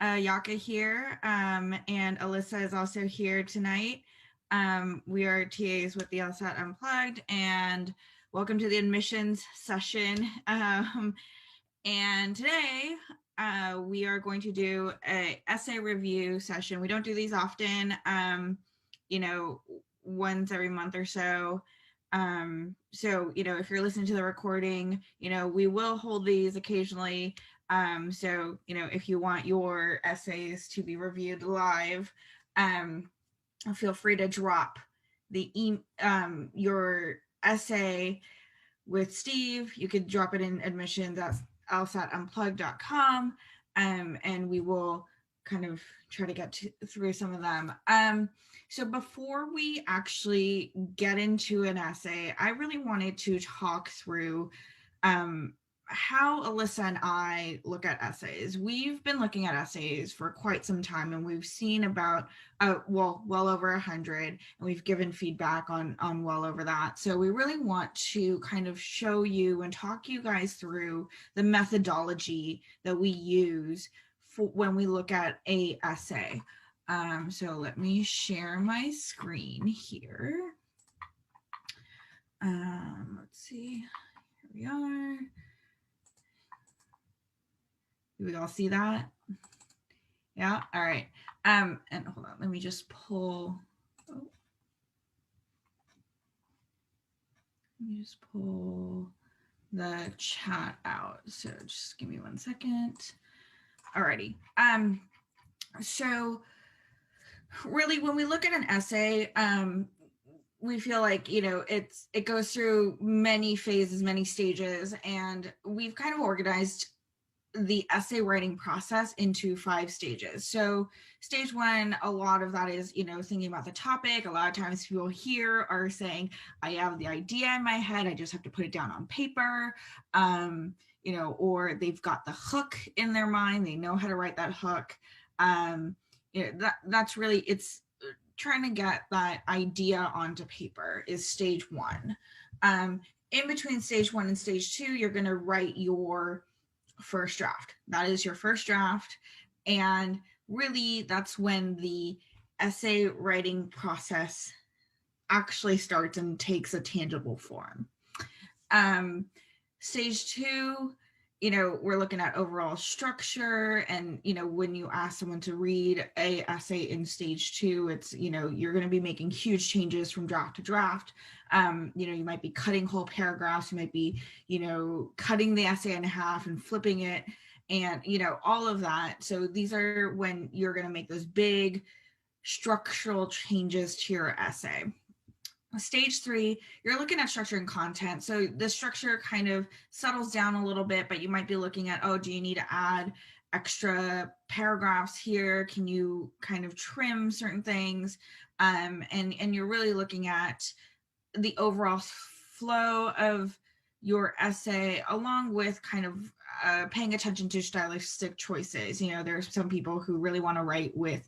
Ayaka here, and Alyssa is also here tonight. We are TAs with the LSAT Unplugged, and welcome to the admissions session. And today we are going to do a essay review session. We don't do these often, once every month or so. So, if you're listening to the recording, we will hold these occasionally. So, if you want your essays to be reviewed live, feel free to drop your essay with Steve. You could drop it in admissions at lsatunplugged.com, and we will kind of try to get through some of them. So before we actually get into an essay, I really wanted to talk through how Alyssa and I look at essays. We've been looking at essays for quite some time, and we've seen about well over 100, and we've given feedback on well over that. So we really want to kind of show you and talk you guys through the methodology that we use for when we look at a essay. So let me share my screen here. Let's see. Here we are. Do we all see that? Yeah. All right. And hold on. Let me just pull. Let me just pull the chat out. So just give me 1 second. Alrighty. So really, when we look at an essay, we feel like it goes through many phases, many stages, and we've kind of organized the essay writing process into 5 stages. So stage 1, a lot of that is, thinking about the topic. A lot of times people here are saying, I have the idea in my head, I just have to put it down on paper, or they've got the hook in their mind, they know how to write that hook. That's really, it's trying to get that idea onto paper is stage 1. In between stage 1 and stage 2, you're going to write your first draft. That is your first draft. And really, that's when the essay writing process actually starts and takes a tangible form. Stage 2, we're looking at overall structure. And, when you ask someone to read a essay in stage 2, it's, you're going to be making huge changes from draft to draft. You might be cutting whole paragraphs. You might be, cutting the essay in half and flipping it and, all of that. So these are when you're going to make those big structural changes to your essay. Stage 3, you're looking at structure and content. So the structure kind of settles down a little bit, but you might be looking at, do you need to add extra paragraphs here? Can you kind of trim certain things? And you're really looking at the overall flow of your essay, along with kind of paying attention to stylistic choices. There's some people who really want to write with,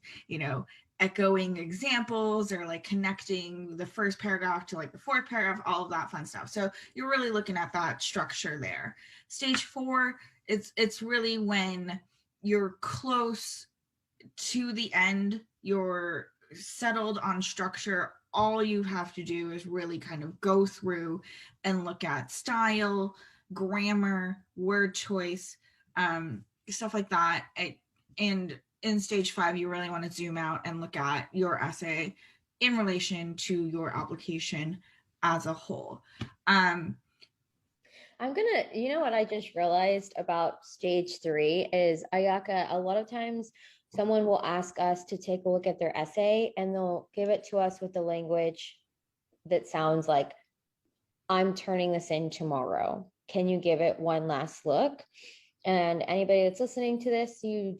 echoing examples or like connecting the first paragraph to like the fourth paragraph, all of that fun stuff. So you're really looking at that structure there. Stage 4, it's really when you're close to the end, you're settled on structure. All you have to do is really kind of go through and look at style, grammar, word choice, stuff like that. And in stage 5, you really want to zoom out and look at your essay in relation to your application as a whole. I'm gonna, what I just realized about stage 3 is, Ayaka, a lot of times someone will ask us to take a look at their essay and they'll give it to us with the language that sounds like, I'm turning this in tomorrow. Can you give it one last look? And anybody that's listening to this, you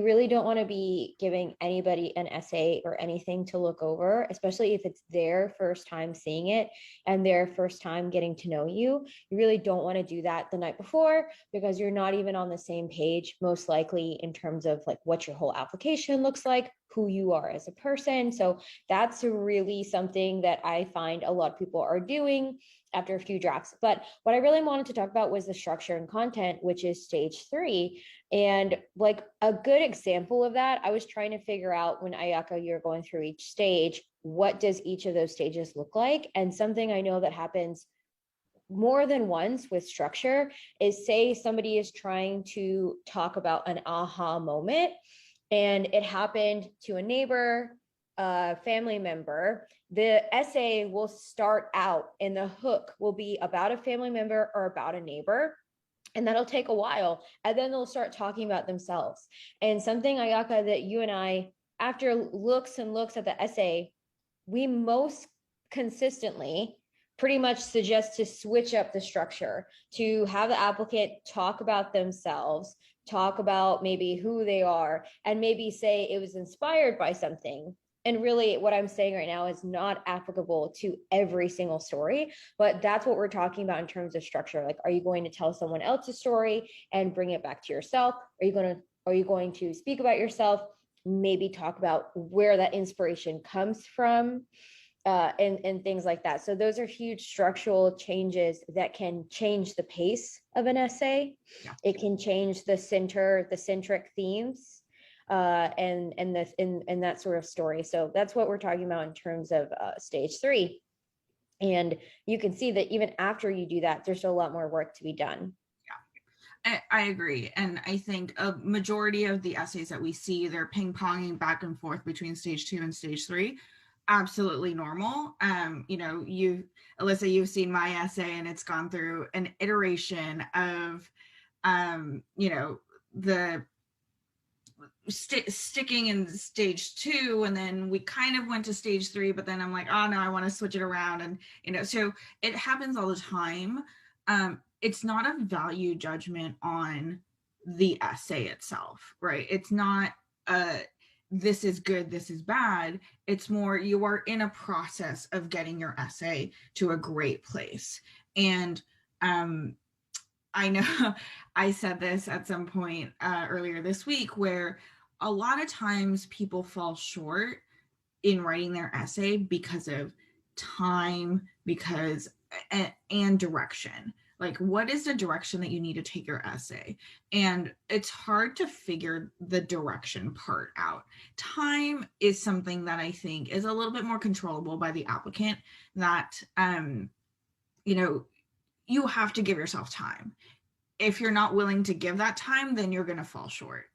really don't want to be giving anybody an essay or anything to look over, especially if it's their first time seeing it and their first time getting to know you. You really don't want to do that the night before, because you're not even on the same page, most likely, in terms of like what your whole application looks like, who you are as a person. So that's really something that I find a lot of people are doing after a few drafts. But what I really wanted to talk about was the structure and content, which is stage 3. And like a good example of that, I was trying to figure out, when Ayaka, you're going through each stage, what does each of those stages look like? And something I know that happens more than once with structure is, say somebody is trying to talk about an aha moment and it happened to a neighbor, a family member. The essay will start out and the hook will be about a family member or about a neighbor, and that'll take a while, and then they'll start talking about themselves. And something, Ayaka, that you and I, after looks and looks at the essay, we most consistently pretty much suggest to switch up the structure, to have the applicant talk about themselves, talk about maybe who they are, and maybe say it was inspired by something. And really, what I'm saying right now is not applicable to every single story, but that's what we're talking about in terms of structure. Like, are you going to tell someone else's story and bring it back to yourself? Are you going to speak about yourself, maybe talk about where that inspiration comes from, and things like that. So those are huge structural changes that can change the pace of an essay. Yeah. It can change the centric themes, and that sort of story. So that's what we're talking about in terms of stage 3. And you can see that even after you do that, there's still a lot more work to be done. I agree. And I think a majority of the essays that we see, they're ping-ponging back and forth between stage 2 and stage 3. Absolutely normal. Alyssa, you've seen my essay and it's gone through an iteration of, the sticking in stage 2, and then we kind of went to stage 3, but then I'm like, oh no, I want to switch it around. And so it happens all the time. It's not a value judgment on the essay itself, right? It's not this is good, this is bad. It's more, you are in a process of getting your essay to a great place. And I know I said this at some point earlier this week, where a lot of times people fall short in writing their essay because of time, and direction. Like, what is the direction that you need to take your essay? And it's hard to figure the direction part out. Time is something that I think is a little bit more controllable by the applicant, that you have to give yourself time. If you're not willing to give that time, then you're going to fall short.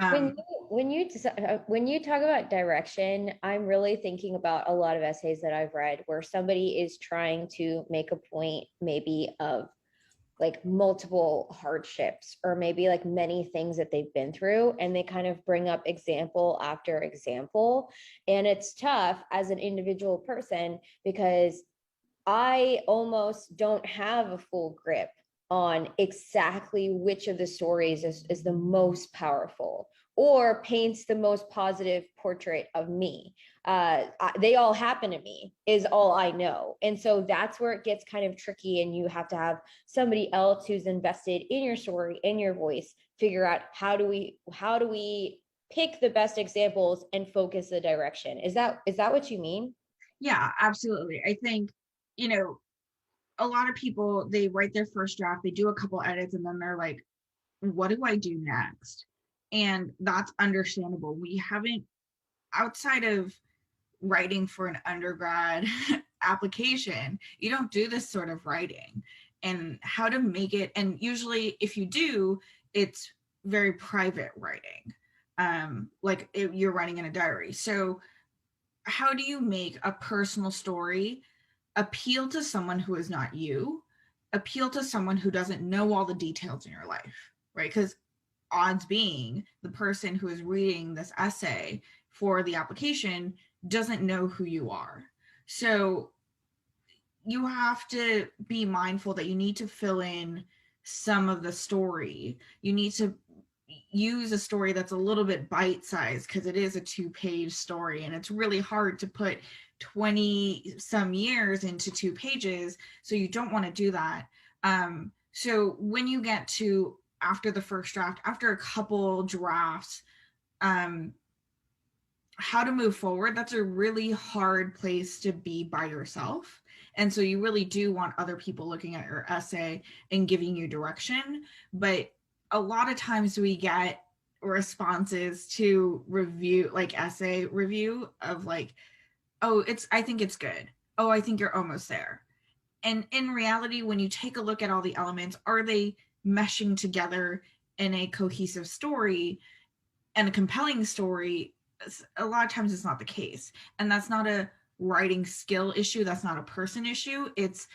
When you talk about direction, I'm really thinking about a lot of essays that I've read where somebody is trying to make a point, maybe of like multiple hardships or maybe like many things that they've been through, and they kind of bring up example after example. And it's tough as an individual person because I almost don't have a full grip on exactly which of the stories is the most powerful or paints the most positive portrait of me. They all happen to me is all I know. And so that's where it gets kind of tricky. And you have to have somebody else who's invested in your story, in your voice, figure out how do we pick the best examples and focus the direction. Is that what you mean? Yeah, absolutely. I think, a lot of people, they write their first draft, they do a couple edits, and then they're like, what do I do next? And that's understandable. We haven't, outside of writing for an undergrad application, you don't do this sort of writing. And how to make it, and usually if you do, it's very private writing, like you're writing in a diary. So how do you make a personal story appeal to someone who is not you, appeal to someone who doesn't know all the details in your life, right? Because odds being the person who is reading this essay for the application doesn't know who you are. So you have to be mindful that you need to fill in some of the story. You need to use a story that's a little bit bite-sized, because it is a 2-page story and it's really hard to put 20 some years into 2 pages. So you don't want to do that. So when you get to after the first draft, after a couple drafts, how to move forward, that's a really hard place to be by yourself. And so you really do want other people looking at your essay and giving you direction. But a lot of times we get responses to review, like essay review of like, oh, I think it's good. Oh, I think you're almost there. And in reality, when you take a look at all the elements, are they meshing together in a cohesive story and a compelling story? A lot of times it's not the case. And that's not a writing skill issue. That's not a person issue. It's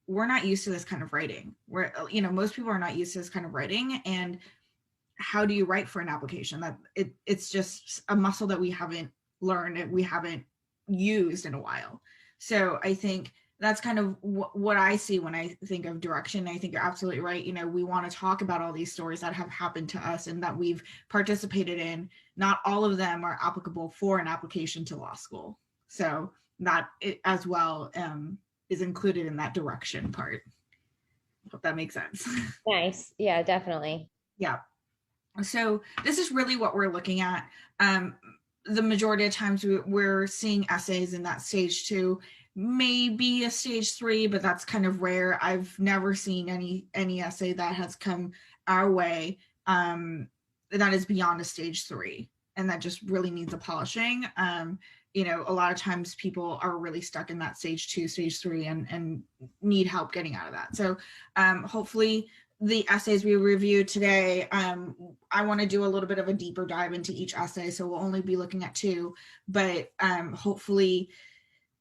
we're not used to this kind of writing. Most people are not used to this kind of writing. And how do you write for an application? It's just a muscle that we haven't learned, we haven't used in a while. So I think that's kind of what I see when I think of direction. I think you're absolutely right. We want to talk about all these stories that have happened to us and that we've participated in. Not all of them are applicable for an application to law school. So that as well is included in that direction part. Hope that makes sense. Nice. Yeah, definitely. Yeah. So this is really what we're looking at. The majority of times we're seeing essays in that stage 2, maybe a stage 3, but that's kind of rare. I've never seen any essay that has come our way that is beyond a stage 3 and that just really needs a polishing. A lot of times people are really stuck in that stage 2, stage 3 and need help getting out of that. So hopefully the essays we review today, I want to do a little bit of a deeper dive into each essay, so we'll only be looking at 2, but hopefully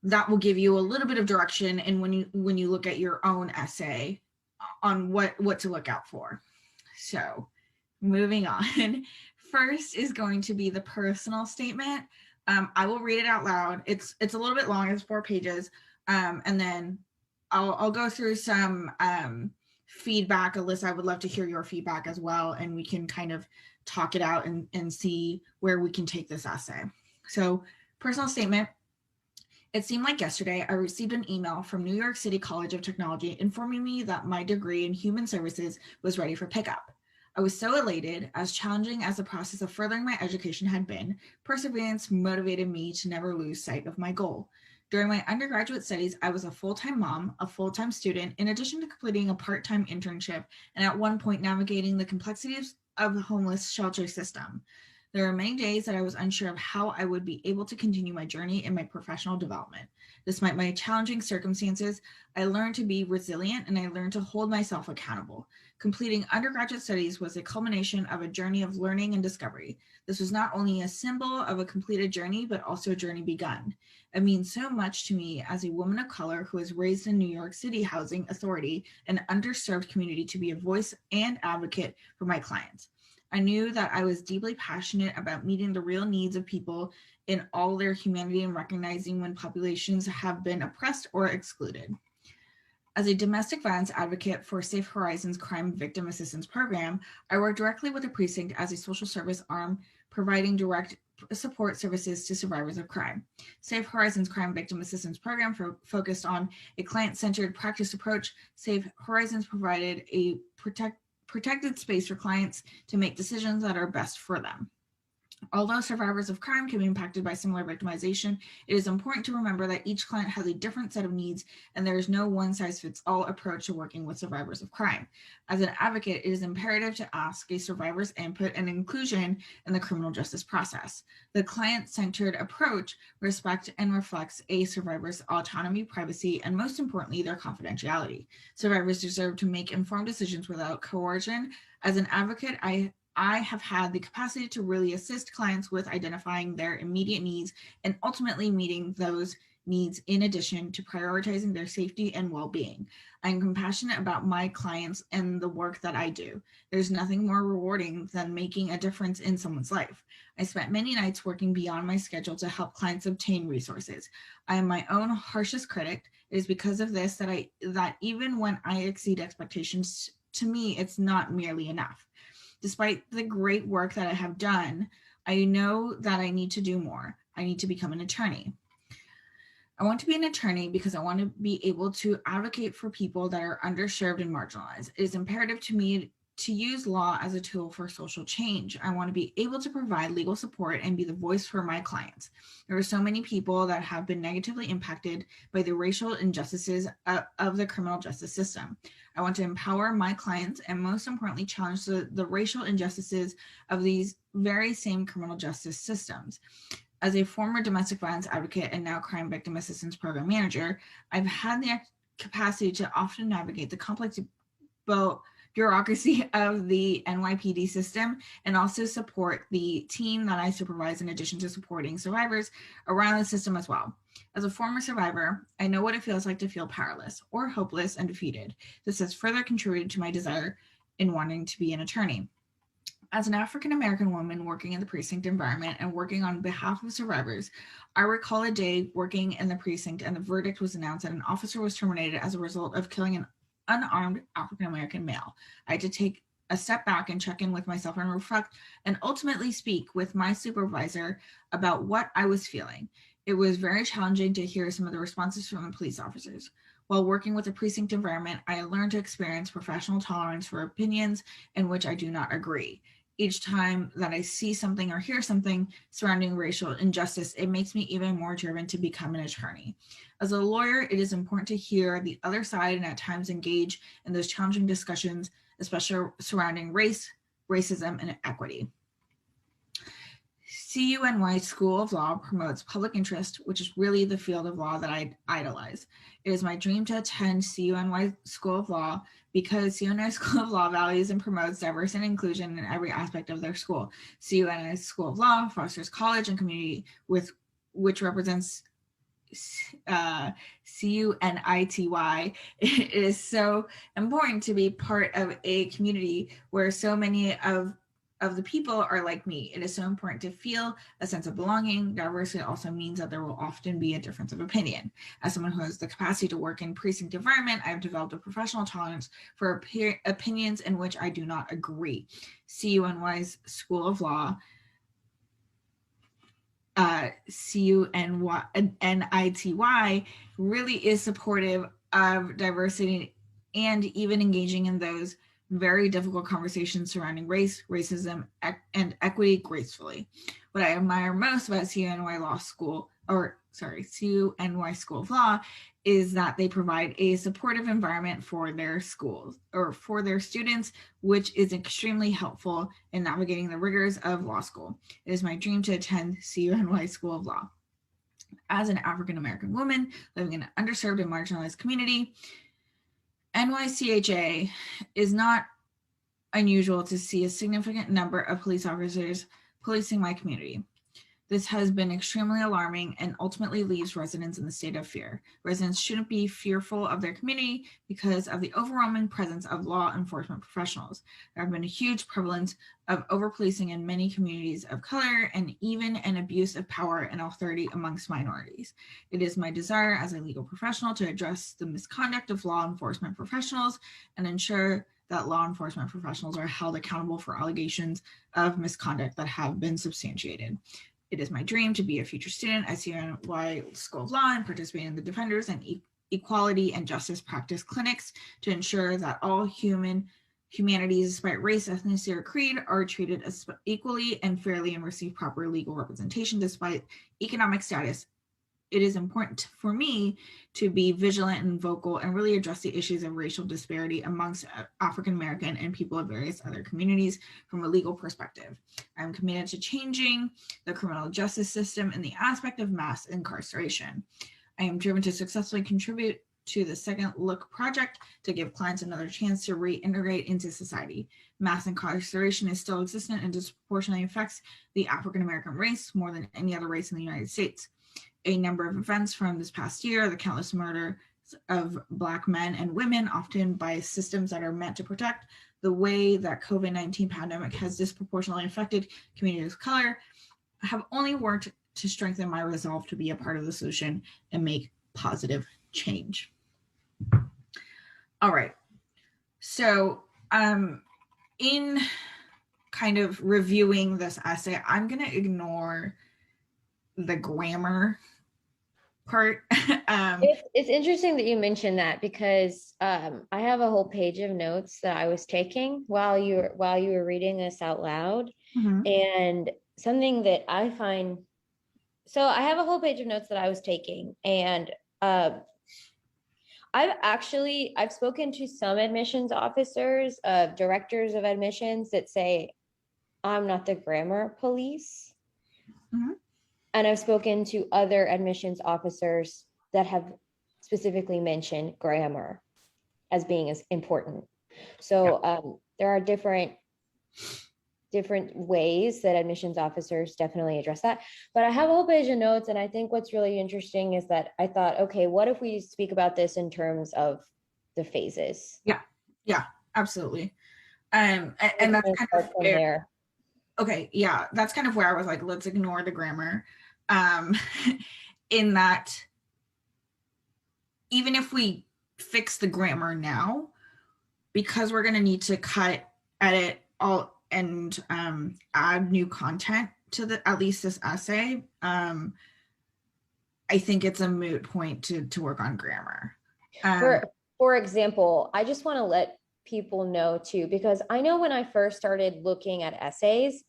that will give you a little bit of direction and when you look at your own essay on what to look out for. So moving on. First is going to be the personal statement. I will read it out loud. It's a little bit long, it's 4 pages, and then I'll go through some feedback. Alyssa, I would love to hear your feedback as well, and we can kind of talk it out and see where we can take this essay. So, personal statement. It seemed like yesterday I received an email from New York City College of Technology informing me that my degree in human services was ready for pickup. I was so elated, as challenging as the process of furthering my education had been. Perseverance motivated me to never lose sight of my goal. During my undergraduate studies, I was a full-time mom, a full-time student, in addition to completing a part-time internship, and at one point navigating the complexities of the homeless shelter system. There were many days that I was unsure of how I would be able to continue my journey in my professional development. Despite my challenging circumstances, I learned to be resilient and I learned to hold myself accountable. Completing undergraduate studies was a culmination of a journey of learning and discovery. This was not only a symbol of a completed journey, but also a journey begun. It means so much to me as a woman of color who was raised in New York City Housing Authority, an underserved community, to be a voice and advocate for my clients. I knew that I was deeply passionate about meeting the real needs of people in all their humanity and recognizing when populations have been oppressed or excluded. As a domestic violence advocate for Safe Horizons Crime Victim Assistance Program, I work directly with the precinct as a social service arm, providing direct support services to survivors of crime. Safe Horizons Crime Victim Assistance Program focused on a client-centered practice approach. Safe Horizons provided a protected space for clients to make decisions that are best for them. Although survivors of crime can be impacted by similar victimization, it is important to remember that each client has a different set of needs and there is no one-size-fits-all approach to working with survivors of crime. As an advocate, it is imperative to ask a survivor's input and inclusion in the criminal justice process. The client-centered approach respects and reflects a survivor's autonomy, privacy, and most importantly, their confidentiality. Survivors deserve to make informed decisions without coercion. As an advocate, I have had the capacity to really assist clients with identifying their immediate needs and ultimately meeting those needs in addition to prioritizing their safety and well-being. I'm compassionate about my clients and the work that I do. There's nothing more rewarding than making a difference in someone's life. I spent many nights working beyond my schedule to help clients obtain resources. I am my own harshest critic. It is because of this that even when I exceed expectations, to me, it's not merely enough. Despite the great work that I have done, I know that I need to do more. I need to become an attorney. I want to be an attorney because I want to be able to advocate for people that are underserved and marginalized. It is imperative to me to use law as a tool for social change. I want to be able to provide legal support and be the voice for my clients. There are so many people that have been negatively impacted by the racial injustices of the criminal justice system. I want to empower my clients and, most importantly, challenge the racial injustices of these very same criminal justice systems. As a former domestic violence advocate and now crime victim assistance program manager, I've had the capacity to often navigate the complex bureaucracy of the NYPD system and also support the team that I supervise, in addition to supporting survivors around the system as well. As a former survivor, I know what it feels like to feel powerless or hopeless and defeated. This has further contributed to my desire in wanting to be an attorney. As an African American woman working in the precinct environment and working on behalf of survivors, I recall a day working in the precinct and the verdict was announced that an officer was terminated as a result of killing an unarmed African American male. I had to take a step back and check in with myself and reflect and ultimately speak with my supervisor about what I was feeling. It was very challenging to hear some of the responses from the police officers. While working with the precinct environment, I learned to experience professional tolerance for opinions in which I do not agree. Each time that I see something or hear something surrounding racial injustice, it makes me even more driven to become an attorney. As a lawyer, it is important to hear the other side and at times engage in those challenging discussions, especially surrounding race, racism, and equity. CUNY School of Law promotes public interest, which is really the field of law that I idolize. It is my dream to attend CUNY School of Law because CUNY School of Law values and promotes diversity and inclusion in every aspect of their school. CUNY School of Law fosters college and community which represents CUNITY. It is so important to be part of a community where so many of the people are like me. It is so important to feel a sense of belonging. Diversity also means that there will often be a difference of opinion. As someone who has the capacity to work in precinct environment, I have developed a professional tolerance for opinions in which I do not agree. CUNY's School of Law, CUNITY, really is supportive of diversity and even engaging in those very difficult conversations surrounding race, racism, and equity gracefully. What I admire most about CUNY School of Law is that they provide a supportive environment for their schools or for their students, which is extremely helpful in navigating the rigors of law school. It is my dream to attend CUNY School of Law. As an African American woman living in an underserved and marginalized community, NYCHA is not unusual to see a significant number of police officers policing my community. This has been extremely alarming and ultimately leaves residents in the state of fear. Residents shouldn't be fearful of their community because of the overwhelming presence of law enforcement professionals. There have been a huge prevalence of over-policing in many communities of color and even an abuse of power and authority amongst minorities. It is my desire as a legal professional to address the misconduct of law enforcement professionals and ensure that law enforcement professionals are held accountable for allegations of misconduct that have been substantiated. It is my dream to be a future student at CUNY School of Law and participate in the Defenders and Equality and Justice Practice clinics to ensure that all humanities, despite race, ethnicity, or creed, are treated as equally and fairly and receive proper legal representation despite economic status. It is important for me to be vigilant and vocal and really address the issues of racial disparity amongst African American and people of various other communities from a legal perspective. I'm committed to changing the criminal justice system in the aspect of mass incarceration. I am driven to successfully contribute to the Second Look project to give clients another chance to reintegrate into society. Mass incarceration is still existent and disproportionately affects the African American race more than any other race in the United States. A number of events from this past year, the countless murder of Black men and women, often by systems that are meant to protect, the way that COVID-19 pandemic has disproportionately affected communities of color, have only worked to strengthen my resolve to be a part of the solution and make positive change. All right. So in kind of reviewing this essay, I'm going to ignore the grammar part. It's interesting that you mentioned that because I have a whole page of notes that I was taking while you were reading this out loud, Mhm. and something that I find so I have a whole page of notes that I was taking, and uh, I've spoken to some admissions officers, directors of admissions that say I'm not the grammar police, Mhm. and I've spoken to other admissions officers that have specifically mentioned grammar as being as important. Yeah. So there are different ways that admissions officers definitely address that. But I have a whole page of notes, and I think what's really interesting is that I thought, okay, what if we speak about this in terms of the phases? Yeah. Yeah. Absolutely. We're And that's going to kind of start from where, there. okay, yeah, that's kind of where I was like, let's ignore the grammar. Um, in that, even if we fix the grammar now, because we're going to need to cut, edit, all, and add new content to the at least this essay, I think it's a moot point to work on grammar. Um, For example, I just want to let people know too, because I know when I first started looking at essays,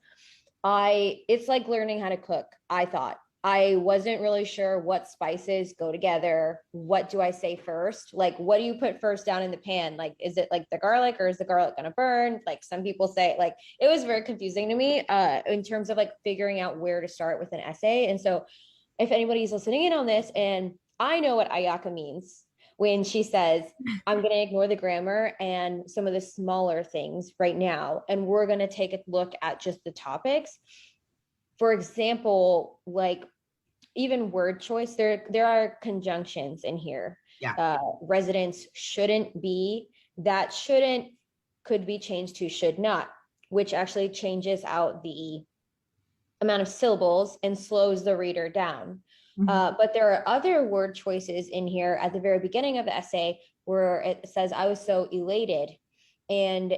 it's like learning how to cook. I thought I wasn't really sure what spices go together. What do I say first? Like, what do you put first down in the pan? Like, is it like the garlic, or is the garlic going to burn? Like, some people say, like, it was very confusing to me in terms of like figuring out where to start with an essay. And so, if anybody's listening in on this, and I know what Ayaka means when she says, I'm going to ignore the grammar and some of the smaller things right now, and we're going to take a look at just the topics. For example, like even word choice, there are conjunctions in here. yeah. Residents shouldn't be, that shouldn't could be changed to should not, which actually changes out the amount of syllables and slows the reader down. Mhm. But there are other word choices in here at the very beginning of the essay where it says, I was so elated. And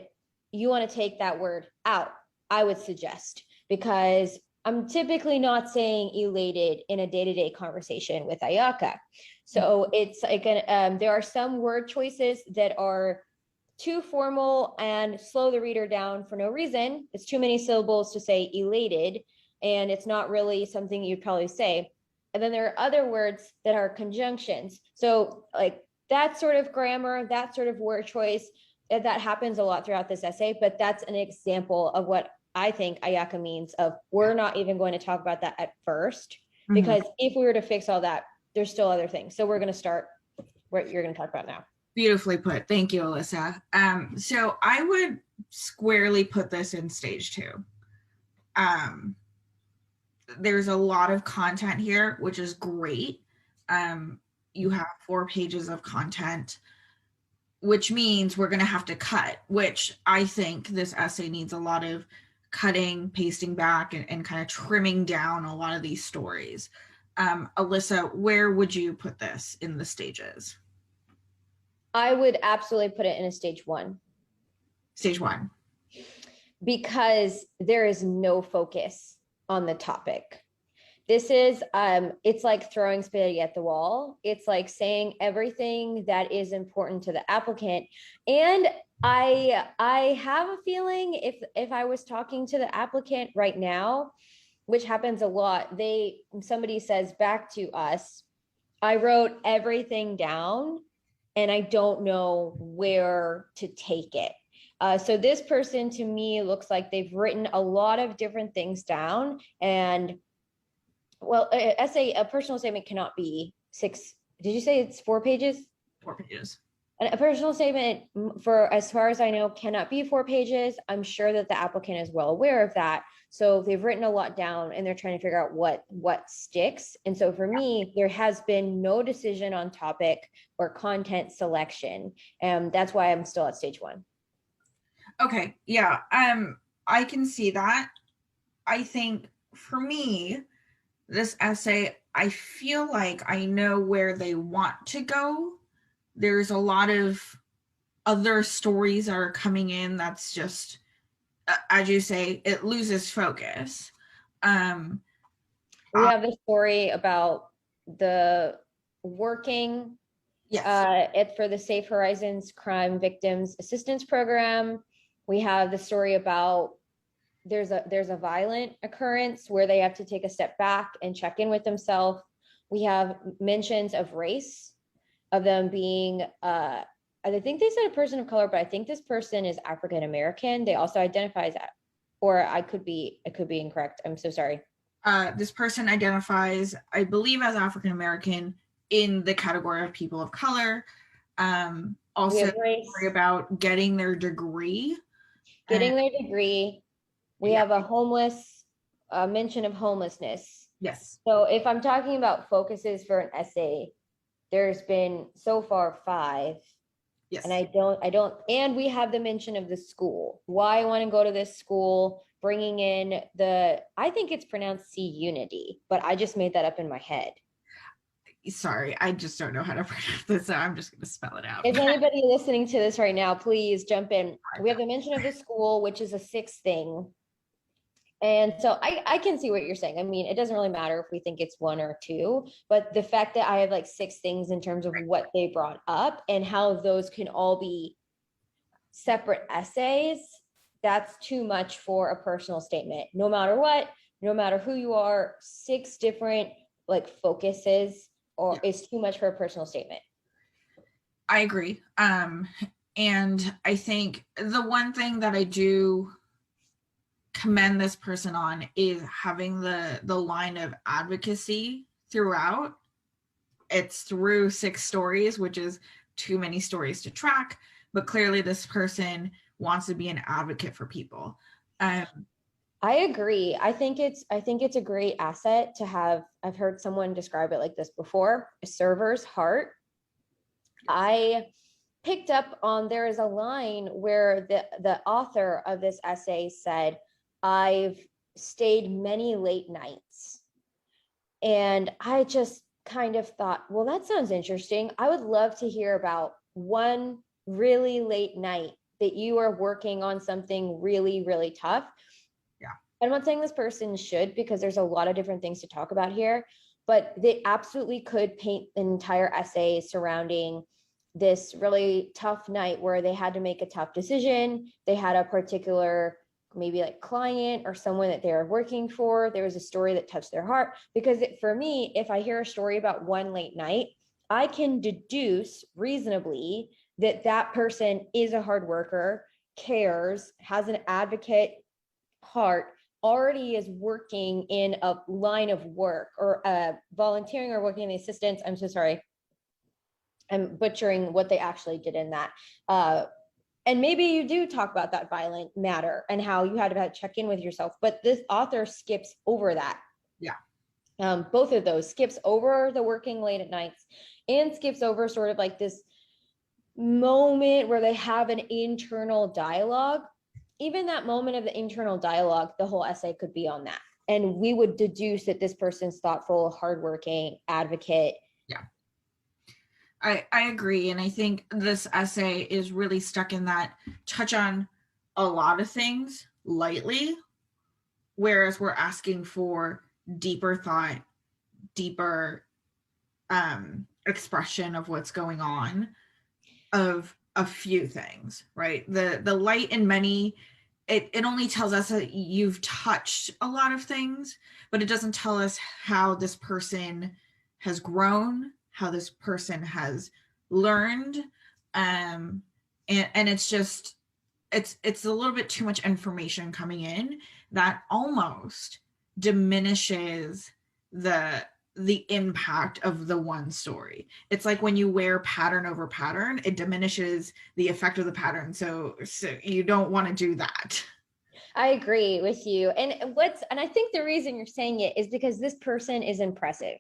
you want to take that word out, I would suggest, because I'm typically not saying elated in a day to day conversation with Ayaka. So it's like there are some word choices that are too formal and slow the reader down for no reason. It's too many syllables to say elated, and it's not really something you'd probably say. And then there are other words that are conjunctions. So, like that sort of grammar, that sort of word choice, that happens a lot throughout this essay, but that's an example of what I think Ayaka means of we're not even going to talk about that at first, Mhm. because if we were to fix all that, there's still other things. So we're going to start what you're going to talk about now. Beautifully put. Thank you, Alyssa. So I would squarely put this in stage two. Um, there's a lot of content here, which is great. You have 4 pages of content, which means we're going to have to cut, which I think this essay needs a lot of cutting, pasting back, and kind of trimming down a lot of these stories. Alyssa, where would you put this in the stages? I would absolutely put it in a stage one Stage one. because there is no focus on the topic. This is it's like throwing spaghetti at the wall. It's like saying everything that is important to the applicant. And I have a feeling if I was talking to the applicant right now, which happens a lot, somebody says back to us, I wrote everything down and I don't know where to take it. So this person to me looks like they've written a lot of different things down. And well, a personal statement cannot be six. Did you say it's 4 pages? 4 pages. And a personal statement, for as far as I know, cannot be 4 pages. I'm sure that the applicant is well aware of that. So they've written a lot down and they're trying to figure out what sticks. And so for me, there has been no decision on topic or content selection. And that's why I'm still at stage one. Okay, yeah. I can see that. I think for me, this essay, I feel like I know where they want to go. There's a lot of other stories that are coming in that's just, as you say, it loses focus. Um, We have the story about the working Yes. for the Safe Horizons Crime Victims Assistance Program. We have the story about there's a violent occurrence where they have to take a step back and check in with themselves. We have mentions of race, of them being I think they said a person of color, but I think this person is African American. They also identify as that, or I could be incorrect. I'm so sorry. This person identifies, I believe, as African American in the category of people of color. We Also, have worry race, about getting their degree. And getting their degree. We yeah, have a mention of homelessness. yes, So if I'm talking about focuses for an essay, there's been so far 5. And yes. and we have the mention of the school, why I want to go to this school, bringing in I think it's pronounced C Unity, but I just made that up in my head. Sorry, I just don't know how to pronounce this, so I'm just going to spell it out. If anybody listening to this right now, please jump in. We have the mention of the school, which is a 6th thing. And so I can see what you're saying. I mean, it doesn't really matter if we think it's 1 or 2, but the fact that I have like 6 things in terms of what they brought up and how those can all be separate essays, that's too much for a personal statement. No matter what, no matter who you are, 6 different like focuses or Yeah, is too much for a personal statement. I agree. And I think the one thing that I do commend this person on is having the line of advocacy throughout. It's through 6 stories, which is too many stories to track, but clearly this person wants to be an advocate for people. I agree. I think it's a great asset to have. I've heard someone describe it like this before, a server's heart. I picked up on there is a line where the author of this essay said, I've stayed many late nights. And I just kind of thought, well, that sounds interesting. I would love to hear about one really late night that you are working on something really, really tough. Yeah. I'm not saying this person should, because there's a lot of different things to talk about here, but they absolutely could paint an entire essay surrounding this really tough night where they had to make a tough decision. They had a particular maybe like client or someone that they were working for. There was a story that touched their heart. Because for me, if I hear a story about one late night, I can deduce reasonably that that person is a hard worker, cares, has an advocate heart, already is working in a line of work or volunteering or working in the assistance. I'm so sorry. I'm butchering what they actually did in that. And maybe you do talk about that violent matter and how you had to check in with yourself, but this author skips over that. Yeah. Both of those, skips over the working late at nights and skips over sort of like this moment where they have an internal dialogue. Even that moment of the internal dialogue, the whole essay could be on that. And we would deduce that this person's thoughtful, hardworking, advocate. Yeah. I agree. And I think this essay is really stuck in that touch on a lot of things lightly, whereas we're asking for deeper thought, deeper expression of what's going on, of a few things, right? The light in many, it only tells us that you've touched a lot of things, but it doesn't tell us how this person has grown, how this person has learned. And it's just it's a little bit too much information coming in that almost diminishes the impact of the one story. It's like when you wear pattern over pattern, it diminishes the effect of the pattern. So you don't want to do that. I agree with you. And I think the reason you're saying it is because this person is impressive.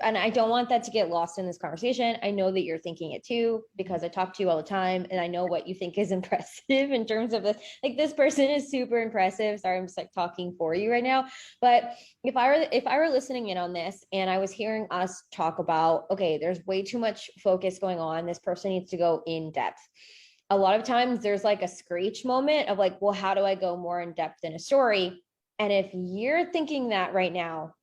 And I don't want that to get lost in this conversation. I know that you're thinking it too, because I talk to you all the time and I know what you think is impressive in terms of this. Like, this person is super impressive. Sorry, I'm just like talking for you right now. But if I were listening in on this and I was hearing us talk about, okay, there's way too much focus going on. This person needs to go in depth. A lot of times there's like a screech moment of like, well, how do I go more in depth in a story? And if you're thinking that right now,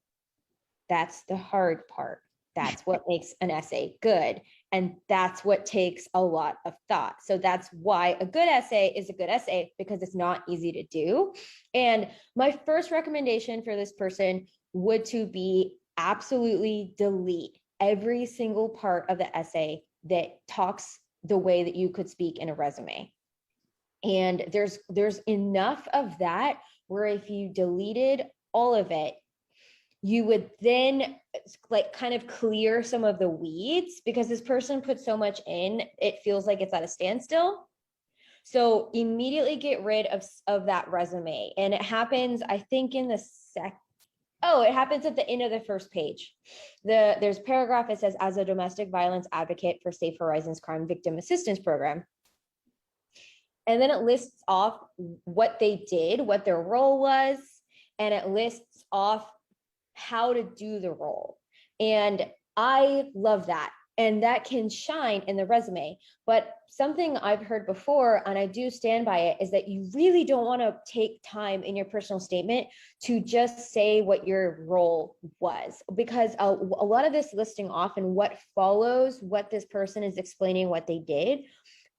that's the hard part. That's what makes an essay good. And that's what takes a lot of thought. So that's why a good essay is a good essay, because it's not easy to do. And my first recommendation for this person would to be absolutely delete every single part of the essay that talks the way that you could speak in a resume. And there's enough of that where if you deleted all of it, you would then like kind of clear some of the weeds, because this person put so much in, it feels like it's at a standstill. So immediately get rid of that resume. And it happens, I think, in the it happens at the end of the first page. There's a paragraph that says, as a domestic violence advocate for Safe Horizons Crime Victim Assistance Program. And then it lists off what they did, what their role was, and it lists off how to do the role. And I love that. And that can shine in the resume. But something I've heard before, and I do stand by it, is that you really don't want to take time in your personal statement to just say what your role was, because a lot of this listing off and what follows, what this person is explaining what they did,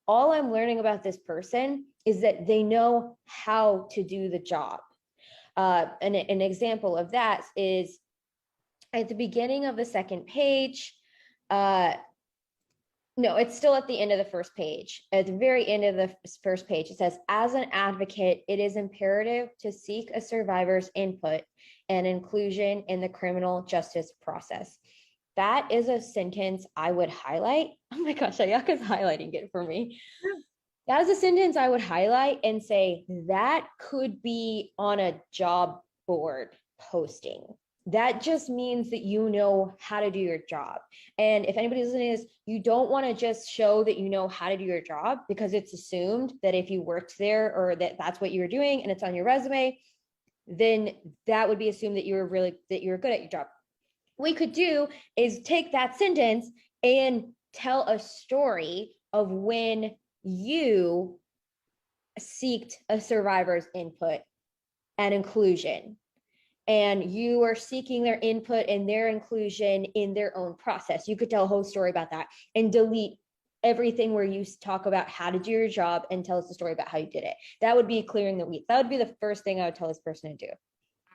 all I'm learning about this person is that they know how to do the job. And an example of that is at the beginning of the second page. No, it's still at the end of the first page. At the very end of the first page, it says, as an advocate, it is imperative to seek a survivor's input and inclusion in the criminal justice process. That is a sentence I would highlight. Oh my gosh, Ayaka's highlighting it for me. That is a sentence I would highlight and say, that could be on a job board posting. That just means that you know how to do your job. And if anybody's listening to this, you don't want to just show that you know how to do your job, because it's assumed that if you worked there or that that's what you were doing and it's on your resume, then that would be assumed that you're good at your job. What we could do is take that sentence and tell a story of when you seeked a survivor's input and inclusion, and you are seeking their input and their inclusion in their own process. You could tell a whole story about that and delete everything where you talk about how to do your job and tell us the story about how you did it. That would be clearing the weeds. That would be the first thing I would tell this person to do.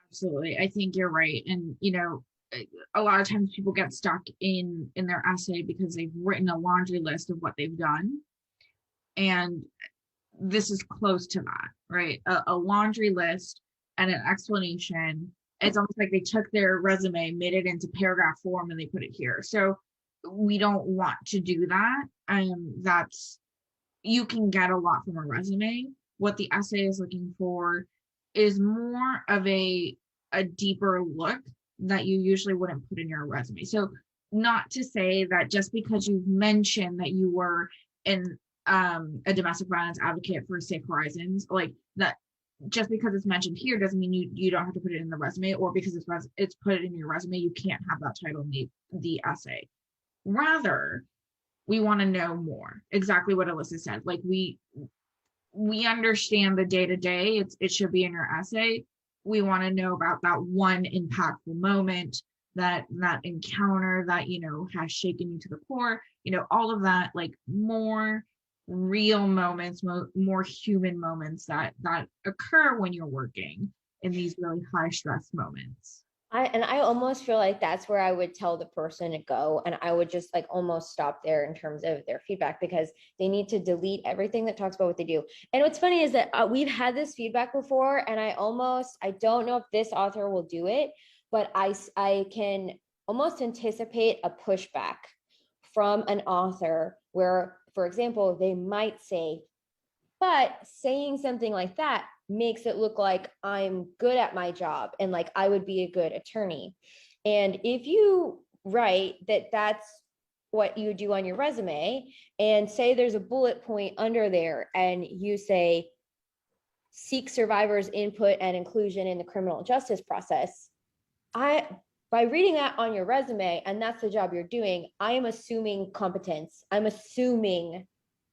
Absolutely. I think you're right. And, a lot of times people get stuck in their essay because they've written a laundry list of what they've done. And this is close to that, right? A laundry list and an explanation. It's almost like they took their resume, made it into paragraph form, and they put it here. So we don't want to do that. You can get a lot from a resume. What the essay is looking for is more of a deeper look that you usually wouldn't put in your resume. So not to say that just because you've mentioned that you were in a domestic violence advocate for Safe Horizons, like that, just because it's mentioned here doesn't mean you don't have to put it in the resume, or because it's put in your resume, you can't have that title in the essay. Rather, we want to know more. Exactly what Alyssa said. Like we understand the day-to-day, it should be in your essay. We want to know about that one impactful moment, that encounter that has shaken you to the core, all of that, like more real moments, more human moments that occur when you're working in these really high stress moments. I almost feel like that's where I would tell the person to go. And I would just like almost stop there in terms of their feedback, because they need to delete everything that talks about what they do. And what's funny is that we've had this feedback before, and I don't know if this author will do it, but I can almost anticipate a pushback from an author where, for example, they might say, but saying something like that makes it look like I'm good at my job and like I would be a good attorney. And if you write that that's what you do on your resume, and say there's a bullet point under there and you say, seek survivors' input and inclusion in the criminal justice process, by reading that on your resume, and that's the job you're doing, I am assuming competence. I'm assuming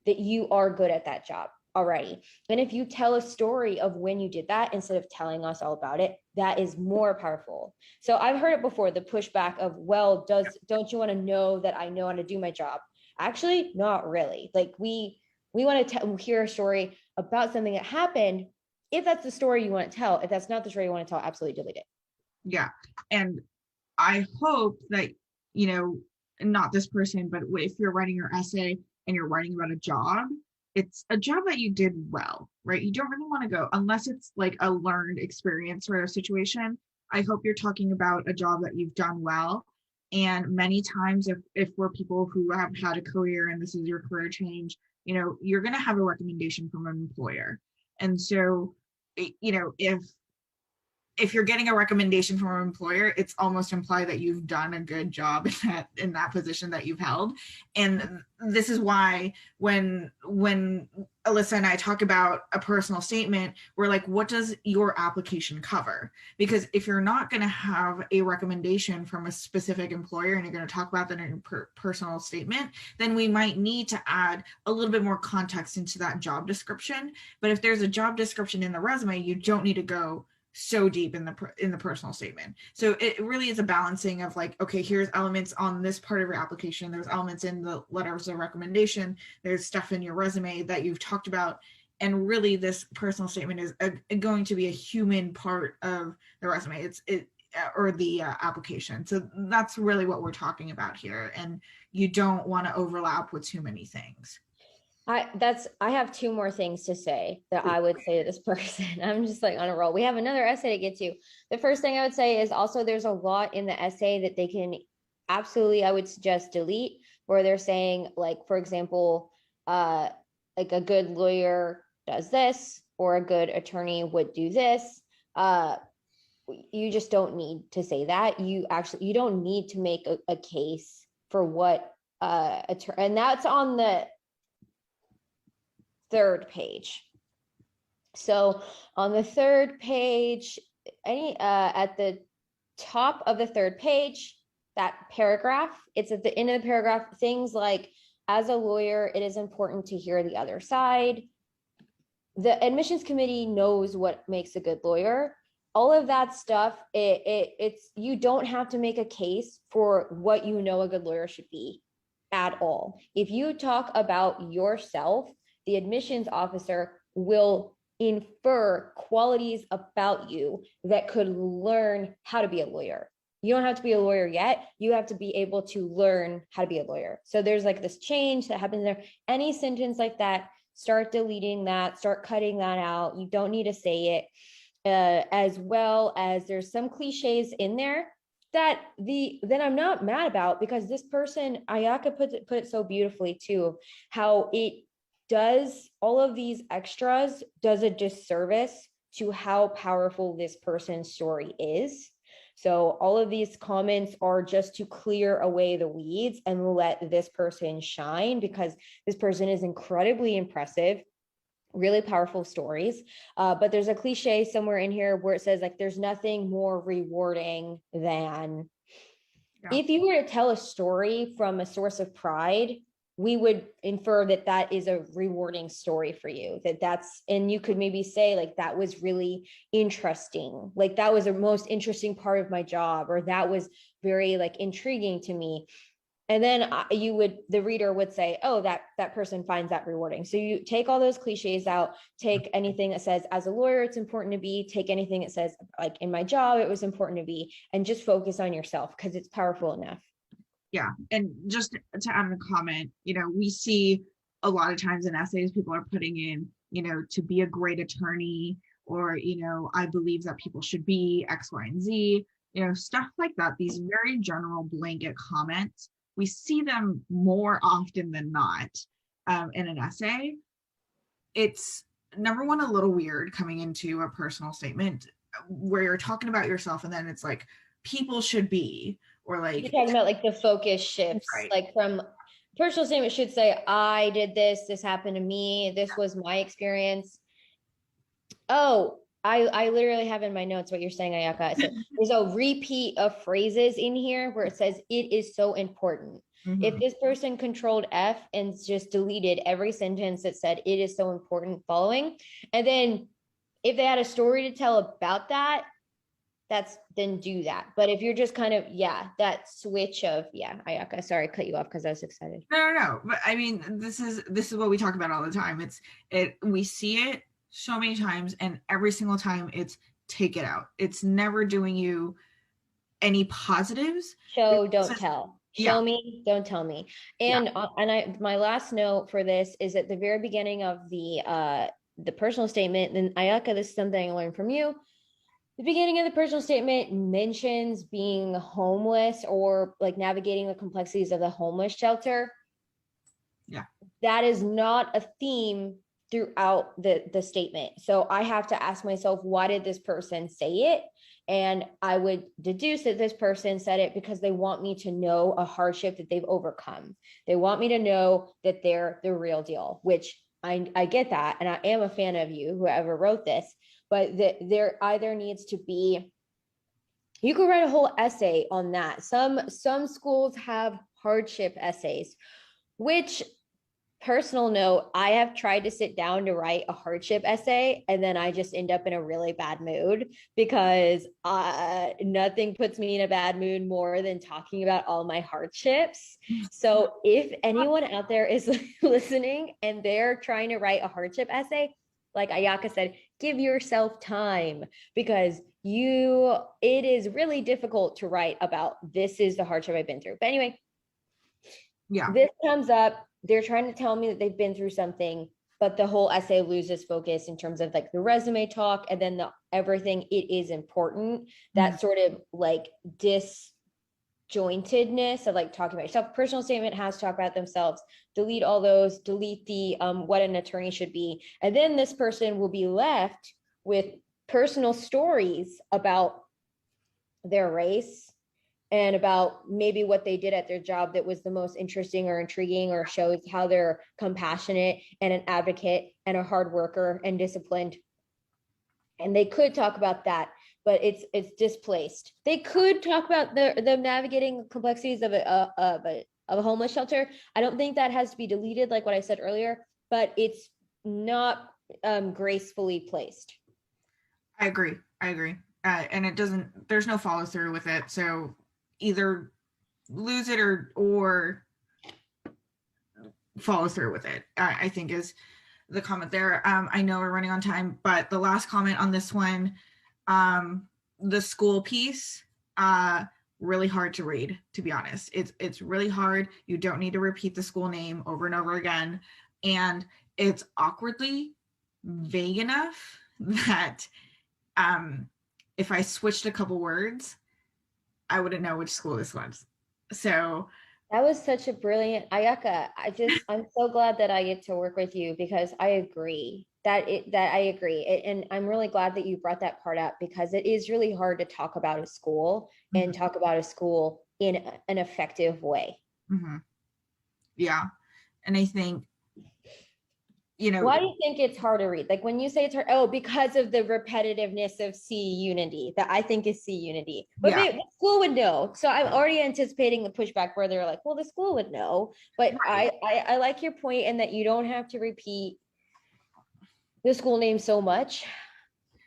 that you are good at that job. already. And if you tell a story of when you did that instead of telling us all about it, that is more powerful. So I've heard it before, the pushback of, well, don't you want to know that I know how to do my job? Actually, not really. Like we want to hear a story about something that happened. If that's the story you want to tell, if that's not the story you want to tell, absolutely delete it. Yeah. And I hope that, you know, not this person, but if you're writing your essay and you're writing about a job, it's a job that you did well, right? You don't really want to go, unless it's like a learned experience sort of situation. I hope you're talking about a job that you've done well. And many times, if we're people who have had a career and this is your career change, you know, you're going to have a recommendation from an employer. And so, you know, if you're getting a recommendation from an employer, it's almost implied that you've done a good job in that position that you've held. And this is why when Alyssa and I talk about a personal statement, we're like, what does your application cover? Because if you're not going to have a recommendation from a specific employer and you're going to talk about that in your personal statement, then we might need to add a little bit more context into that job description. But if there's a job description in the resume, you don't need to go so deep in the personal statement. So it really is a balancing of like, okay, here's elements on this part of your application, there's elements in the letters of recommendation, there's stuff in your resume that you've talked about, and really this personal statement is going to be a human part of the resume. Or the application. So that's really what we're talking about here, and you don't want to overlap with too many things. I have two more things to say that I would say to this person. I'm just like on a roll. We have another essay to get to. The first thing I would say is also there's a lot in the essay that they can absolutely, I would suggest delete, where they're saying, like, for example, like a good lawyer does this, or a good attorney would do this. You just don't need to say that. You don't need to make a case for what and that's on the third page. So on the third page, at the top of the third page, that paragraph, it's at the end of the paragraph, things like, as a lawyer, it is important to hear the other side. The admissions committee knows what makes a good lawyer. All of that stuff, it's you don't have to make a case for what you know a good lawyer should be at all. If you talk about yourself, the admissions officer will infer qualities about you that could learn how to be a lawyer. You don't have to be a lawyer yet. You have to be able to learn how to be a lawyer. So there's like this change that happens there. Any sentence like that, start deleting that, start cutting that out. You don't need to say it. As well as there's some cliches in there that I'm not mad about, because this person, Ayaka, put it so beautifully too, how it does all of these extras does a disservice to how powerful this person's story is. So all of these comments are just to clear away the weeds and let this person shine, because this person is incredibly impressive, really powerful stories. But there's a cliche somewhere in here where it says, like, there's nothing more rewarding than, Yeah. if you were to tell a story from a source of pride, we would infer that that is a rewarding story for you, and you could maybe say, like, that was really interesting, like that was the most interesting part of my job, or that was very like intriguing to me. And then the reader would say, oh, that person finds that rewarding. So you take all those cliches out, take anything that says, as a lawyer, it's important to be, take anything that says, like, in my job, it was important to be, and just focus on yourself, because it's powerful enough. Yeah. And just to add a comment, you know, we see a lot of times in essays, people are putting in, you know, to be a great attorney, or, you know, I believe that people should be X, Y, and Z, you know, stuff like that. These very general blanket comments, we see them more often than not in an essay. It's number one, a little weird coming into a personal statement where you're talking about yourself and then it's like, people should be, or like, You're talking about like the focus shifts, right. like from personal statement should say, I did this happened to me, this was my experience. Oh, I literally have in my notes what you're saying, Ayaka. So there's a repeat of phrases in here where it says it is so important. If Mhm. this person controlled F and just deleted every sentence that said it is so important following, and then if they had a story to tell about that, that's then do that. But if you're just kind of, yeah, that switch of, yeah, Ayaka, sorry, I cut you off because I was excited. No. But I mean, this is what we talk about all the time. We see it so many times, and every single time it's take it out. It's never doing you any positives. Show, It's don't just, tell. yeah, Show me, don't tell me. yeah, And I my last note for this is at the very beginning of the personal statement. Then Ayaka, this is something I learned from you. The beginning of the personal statement mentions being homeless or like navigating the complexities of the homeless shelter. yeah, That is not a theme throughout the statement. So I have to ask myself, why did this person say it? And I would deduce that this person said it because they want me to know a hardship that they've overcome. They want me to know that they're the real deal, which I get that. And I am a fan of you, whoever wrote this, but there either needs to be, you could write a whole essay on that. Some schools have hardship essays, which, personal note, I have tried to sit down to write a hardship essay and then I just end up in a really bad mood because nothing puts me in a bad mood more than talking about all my hardships. So if anyone out there is listening and they're trying to write a hardship essay, like Ayaka said, give yourself time because it is really difficult to write about this is the hardship I've been through. But anyway, yeah, this comes up, they're trying to tell me that they've been through something, but the whole essay loses focus in terms of like the resume talk and then the everything it is important, mhm, that sort of like disjointedness of like talking about yourself. Personal statement has to talk about themselves. Delete all those, delete the what an attorney should be. And then this person will be left with personal stories about their race and about maybe what they did at their job that was the most interesting or intriguing or shows how they're compassionate and an advocate and a hard worker and disciplined. And they could talk about that, but it's displaced. They could talk about the navigating complexities of a homeless shelter. I don't think that has to be deleted, like what I said earlier, but it's not gracefully placed. I agree. And it doesn't. There's no follow through with it. So either lose it or follow through with it. I think is the comment there. I know we're running on time, but the last comment on this one, the school piece, really hard to read. To be honest, it's really hard. You don't need to repeat the school name over and over again, and it's awkwardly vague enough that if I switched a couple words, I wouldn't know which school this was. So That was such a brilliant Ayaka. I'm so glad that I get to work with you because I agree that I agree. And I'm really glad that you brought that part up because it is really hard to talk about a school and mhm, talk about a school in an effective way. mhm, yeah, and I think you know Why do you think it's hard to read? Like when you say it's hard, oh, because of the repetitiveness of C unity that I think is C unity. But yeah, the school would know. So I'm already anticipating the pushback where they're like, well, the school would know. But right, I like your point in that you don't have to repeat the school name so much.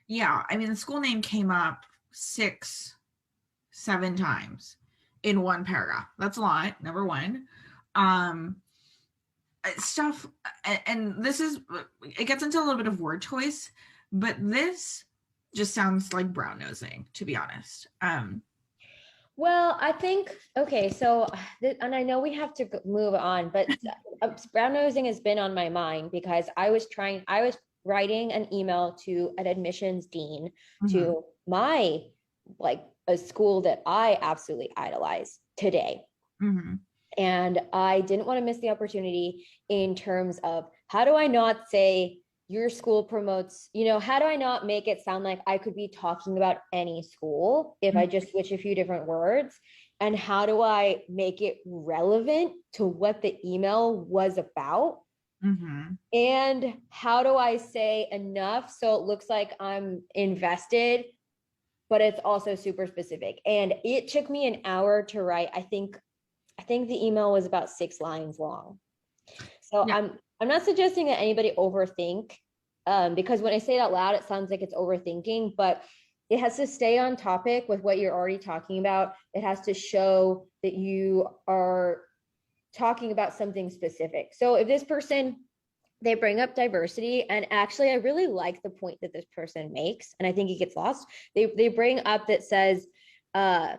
yeah. I mean, the school name came up 6, 7 times in one paragraph. That's a lot. Number one, um, stuff, and this is it gets into a little bit of word choice, but this just sounds like brown nosing, to be honest. Well, I think okay, so and I know we have to move on, but brown nosing has been on my mind because I was writing an email to an admissions dean Mhm, to my like a school that I absolutely idolize today. mhm, And I didn't want to miss the opportunity in terms of how do I not say your school promotes, how do I not make it sound like I could be talking about any school if I just switch a few different words? And how do I make it relevant to what the email was about? Mm-hmm. And how do I say enough so it looks like I'm invested, but it's also super specific? And it took me an hour to write. I think the email was about 6 lines long. So Yeah. I'm not suggesting that anybody overthink, because when I say it out loud, it sounds like it's overthinking, but it has to stay on topic with what you're already talking about. It has to show that you are talking about something specific. So if this person, they bring up diversity, and actually I really like the point that this person makes, and I think it gets lost. They bring up that says, uh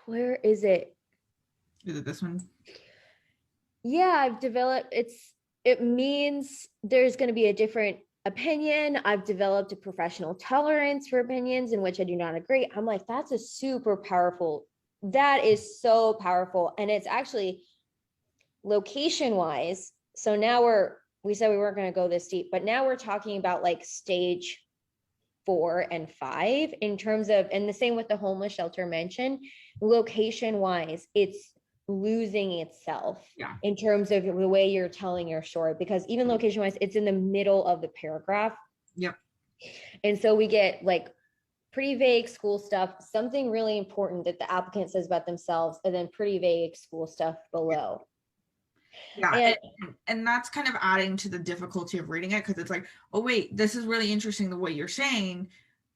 where is it? Is it this one? Yeah, I've developed, it means there's going to be a different opinion. I've developed a professional tolerance for opinions in which I do not agree. I'm like, that's a super powerful, that is so powerful. And it's actually location wise. So now we said we weren't going to go this deep, but now we're talking about like stage 4 and 5 in terms of, and the same with the homeless shelter mentioned, location wise, it's losing itself Yeah. in terms of the way you're telling your story, because even location wise, it's in the middle of the paragraph. Yep. And so we get like pretty vague school stuff, something really important that the applicant says about themselves, and then pretty vague school stuff below. Yeah, And and that's kind of adding to the difficulty of reading it, because it's like, oh wait, this is really interesting the way you're saying,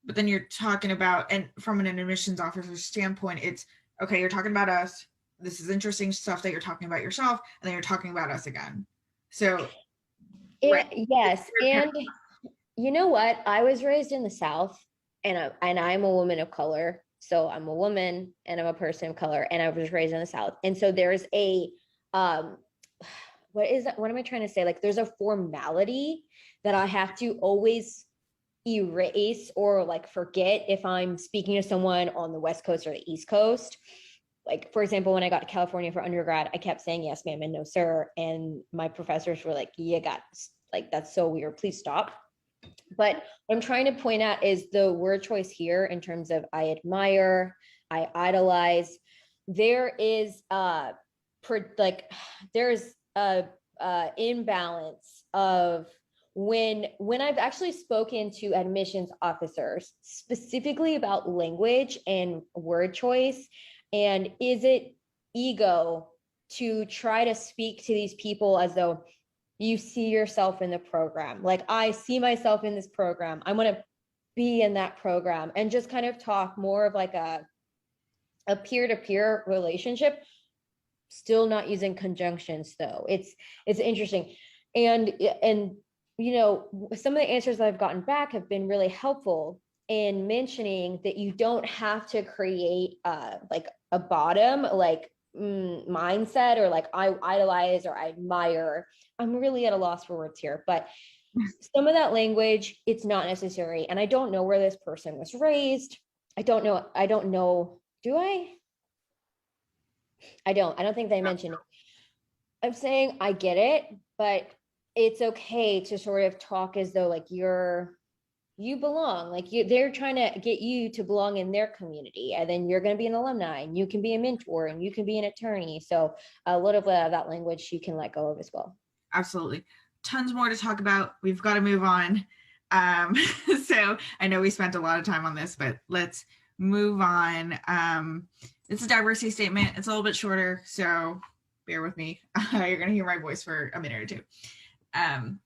but then you're talking about, and from an admissions officer standpoint, it's okay, you're talking about us. This is interesting stuff that you're talking about yourself, and then you're talking about us again. So, right, yes, and you know what? I was raised in the South, and I'm a woman of color. So I'm a woman and I'm a person of color, and I was raised in the South. And so there's a um what is that? What am I trying to say? Like there's a formality that I have to always erase or like forget if I'm speaking to someone on the West Coast or the East Coast. Like, for example, when I got to California for undergrad, I kept saying yes, ma'am, and no, sir. And my professors were like, you got, like, that's so weird. Please stop. But what I'm trying to point out is the word choice here in terms of I admire, I idolize. There is like there's a imbalance of when I've actually spoken to admissions officers specifically about language and word choice, and is it ego to try to speak to these people as though you see yourself in the program. Like, I see myself in this program. I want to be in that program, and just kind of talk more of like a peer-to-peer relationship, still not using conjunctions though. It's interesting. And you know, some of the answers that I've gotten back have been really helpful in mentioning that you don't have to create like a bottom like mindset, or like I idolize or I admire. I'm really at a loss for words here, but some of that language, it's not necessary. And I don't know where this person was raised. I don't know. Do I? I don't think they mentioned it. I'm saying I get it, but it's okay to sort of talk as though like you belong, like they're trying to get you to belong in their community, and then you're going to be an alumni and you can be a mentor and you can be an attorney. So a little bit of that language you can let go of as well. absolutely. Tons more to talk about. We've got to move on. Um, so I know we spent a lot of time on this, but let's move on. It's a diversity statement. It's a little bit shorter, so bear with me. You're going to hear my voice for a minute or two. On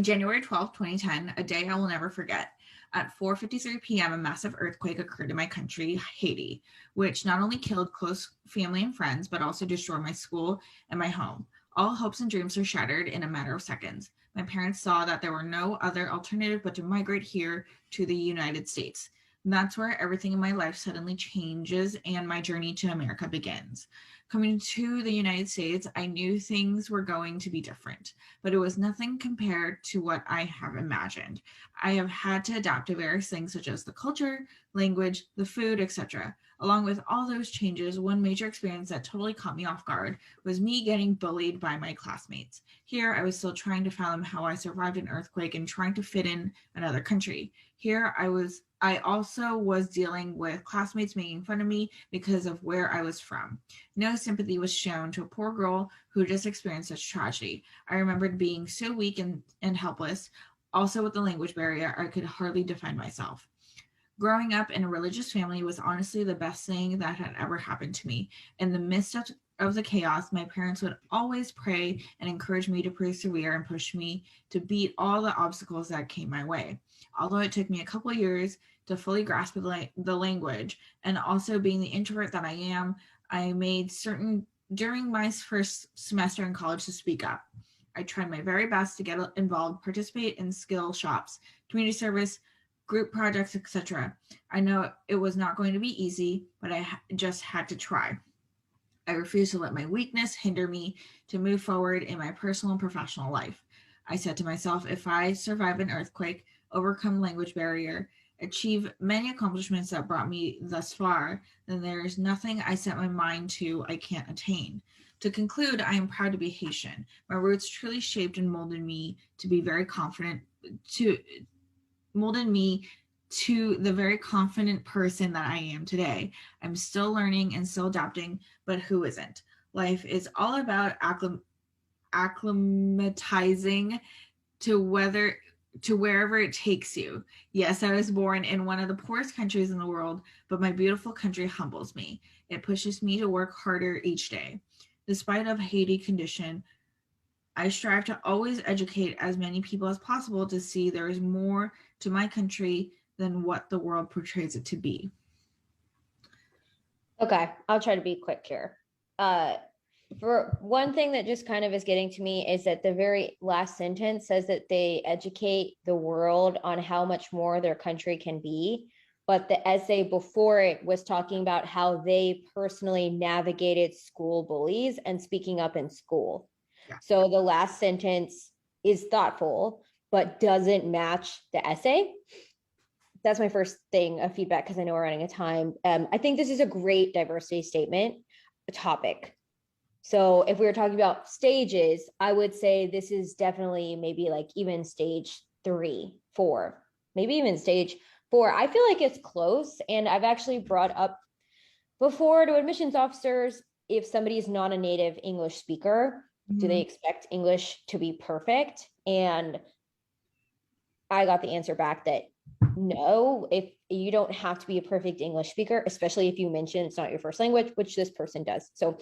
January 12th, 2010, a day I will never forget. At 4:53 p.m., a massive earthquake occurred in my country, Haiti, which not only killed close family and friends, but also destroyed my school and my home. All hopes and dreams were shattered in a matter of seconds. My parents saw that there were no other alternative but to migrate here to the United States. And that's where everything in my life suddenly changes and my journey to America begins. Coming to the United States, I knew things were going to be different, but it was nothing compared to what I have imagined. I have had to adapt to various things such as the culture, language, the food, etc. Along with all those changes, one major experience that totally caught me off guard was me getting bullied by my classmates. Here, I was still trying to fathom how I survived an earthquake and trying to fit in another country. Here, I was I also was dealing with classmates making fun of me because of where I was from. No sympathy was shown to a poor girl who just experienced such tragedy. I remembered being so weak and helpless. Also, with the language barrier, I could hardly defend myself. Growing up in a religious family was honestly the best thing that had ever happened to me. In the midst of the chaos, my parents would always pray and encourage me to persevere and push me to beat all the obstacles that came my way. Although it took me a couple of years to fully grasp the language, and also being the introvert that I am, I made certain during my first semester in college to speak up. I tried my very best to get involved, participate in skill shops, community service, group projects, etc. I know it was not going to be easy, but I just had to try. I refused to let my weakness hinder me to move forward in my personal and professional life. I said to myself, if I survive an earthquake, overcome language barrier, achieve many accomplishments that brought me thus far, then there is nothing I set my mind to I can't attain. To conclude, I am proud to be Haitian. My roots truly shaped and molded me to be very confident to molded me to the very confident person that I am today. I'm still learning and still adapting, but who isn't? Life is all about acclimatizing to whether to wherever it takes you. Yes, I was born in one of the poorest countries in the world, but my beautiful country humbles me. It pushes me to work harder each day. Despite of Haiti condition, I strive to always educate as many people as possible to see there is more to my country than what the world portrays it to be. Okay, I'll try to be quick here. Uh, for one thing that just kind of is getting to me is that the very last sentence says that they educate the world on how much more their country can be. But the essay before it was talking about how they personally navigated school bullies and speaking up in school. Yeah. So the last sentence is thoughtful, but doesn't match the essay. That's my first thing of feedback because I know we're running out of time. I think this is a great diversity statement topic. So if we were talking about stages, I would say this is definitely maybe like even stage 3, 4, maybe even stage 4. I feel like it's close. And I've actually brought up before to admissions officers, if somebody is not a native English speaker, do they expect English to be perfect? And I got the answer back that no, if you don't have to be a perfect English speaker, especially if you mention it's not your first language, which this person does. So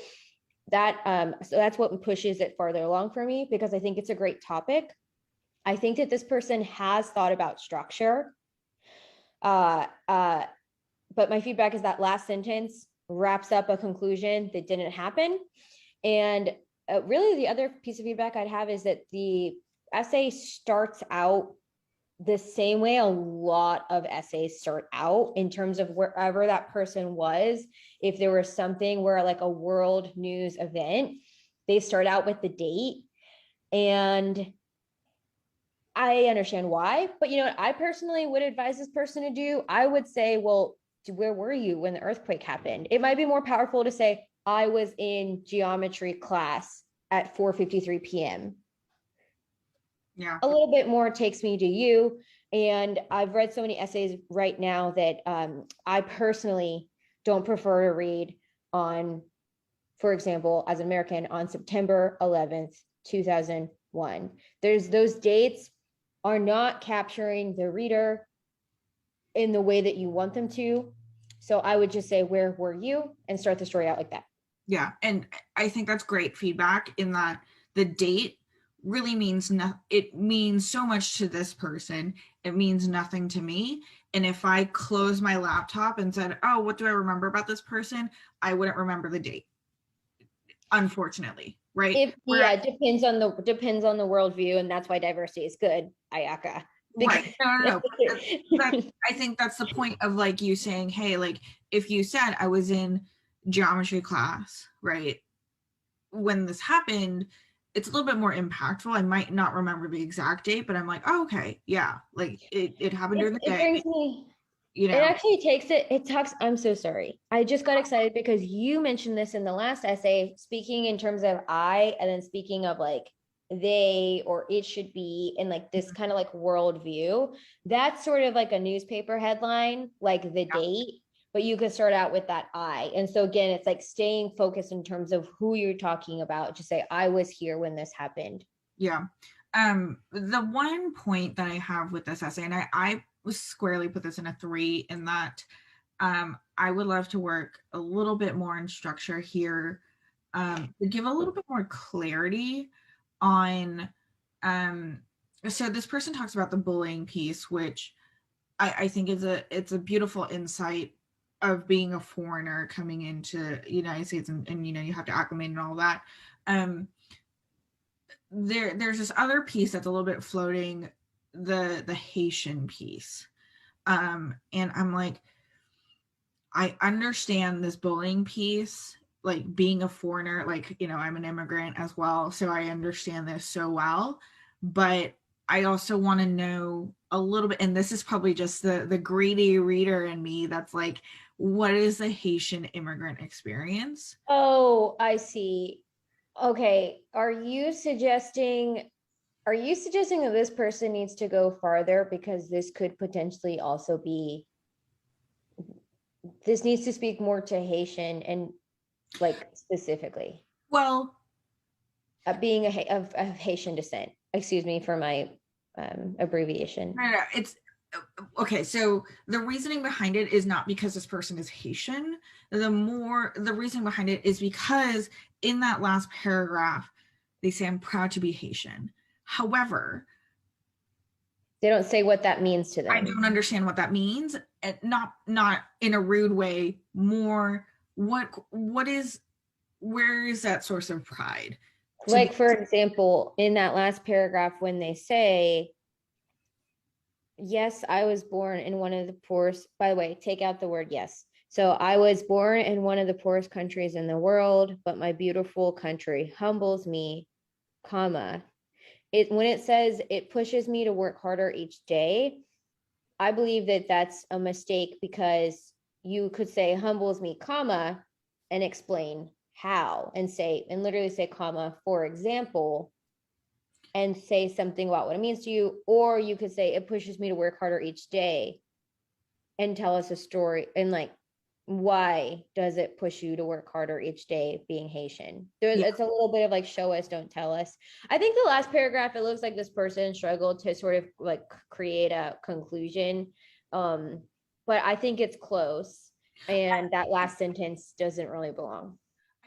that's what pushes it farther along for me because I think it's a great topic. I think that this person has thought about structure. But my feedback is that last sentence wraps up a conclusion that didn't happen. And really the other piece of feedback I'd have is that the essay starts out the same way a lot of essays start out in terms of wherever that person was. If there was something where like a world news event, they start out with the date. And I understand why, but you know what I personally would advise this person to do? I would say, well, where were you when the earthquake happened? It might be more powerful to say, I was in geometry class at 4:53 p.m. Yeah. A little bit more takes me to you. And I've read so many essays right now that I personally don't prefer to read on, for example, as an American, on September 11th, 2001. There's those dates are not capturing the reader in the way that you want them to. So I would just say, where were you? And start the story out like that. Yeah. And I think that's great feedback in that the date really means it means so much to this person. It means nothing to me. And if I close my laptop and said, oh, what do I remember about this person? I wouldn't remember the date, unfortunately. Right. Yeah, it depends on the worldview, and that's why diversity is good, Ayaka. Right. No. I think that's the point of like you saying, hey, like if you said I was in geometry class, right, when this happened, it's a little bit more impactful. I might not remember the exact date, but I'm like, oh, okay, yeah, like it happened during the day. Brings me, you know. It actually it talks, I'm so sorry. I just got excited because you mentioned this in the last essay, speaking in terms of I, and then speaking of like they or it should be in like this kind of like worldview. That's sort of like a newspaper headline, like the date, but you could start out with that I. And so again, it's like staying focused in terms of who you're talking about. Just say, I was here when this happened. Yeah. The one point that I have with this essay, and I was squarely put this in a 3, in that I would love to work a little bit more in structure here, to give a little bit more clarity on, so this person talks about the bullying piece, which I think it's a beautiful insight of being a foreigner coming into the United States, and you have to acclimate and all that. Um, there's this other piece that's a little bit floating, the Haitian piece. And I'm like, I understand this bullying piece, like being a foreigner, like, I'm an immigrant as well, so I understand this so well. But I also want to know a little bit, and this is probably just the greedy reader in me that's like, what is the Haitian immigrant experience? Oh, I see. Okay. Are you suggesting that this person needs to go farther because this needs to speak more to Haitian and like specifically Well, being of Haitian descent. Excuse me for my abbreviation. no, it's okay. So the reasoning behind it is not because this person is Haitian. The reason behind it is because in that last paragraph, they say, I'm proud to be Haitian. However, They don't say what that means to I them. don't understand what that means, and not in a rude way. More, what is where is that source of pride to be? Like, for example, in that last paragraph, when they say, yes, I was born in one of the poorest, by the way, take out the word yes. So I was born in one of the poorest countries in the world, but my beautiful country humbles me, comma. When it says it pushes me to work harder each day, I believe that that's a mistake because you could say humbles me, comma, and explain how and literally say, comma, for example, and say something about what it means to you. Or you could say it pushes me to work harder each day and tell us a story and like, why does it push you to work harder each day being Haitian? Yeah, It's a little bit of like show us, don't tell us. I think the last paragraph, it looks like this person struggled to sort of like create a conclusion. Um, but I think it's close. And that last sentence doesn't really belong.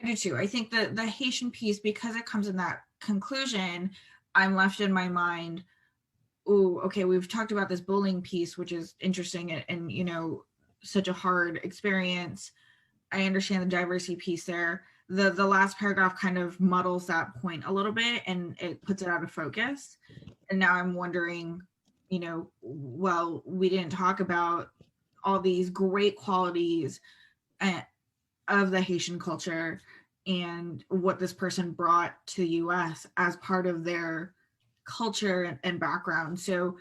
I do too. I think the Haitian piece, because it comes in that conclusion, I'm left in my mind, oh, okay, we've talked about this bullying piece, which is interesting, and such a hard experience. I understand the diversity piece there. The last paragraph kind of muddles that point a little bit, and it puts it out of focus. And now I'm wondering, well, we didn't talk about all these great qualities of the Haitian culture and what this person brought to the US as part of their culture and background. So,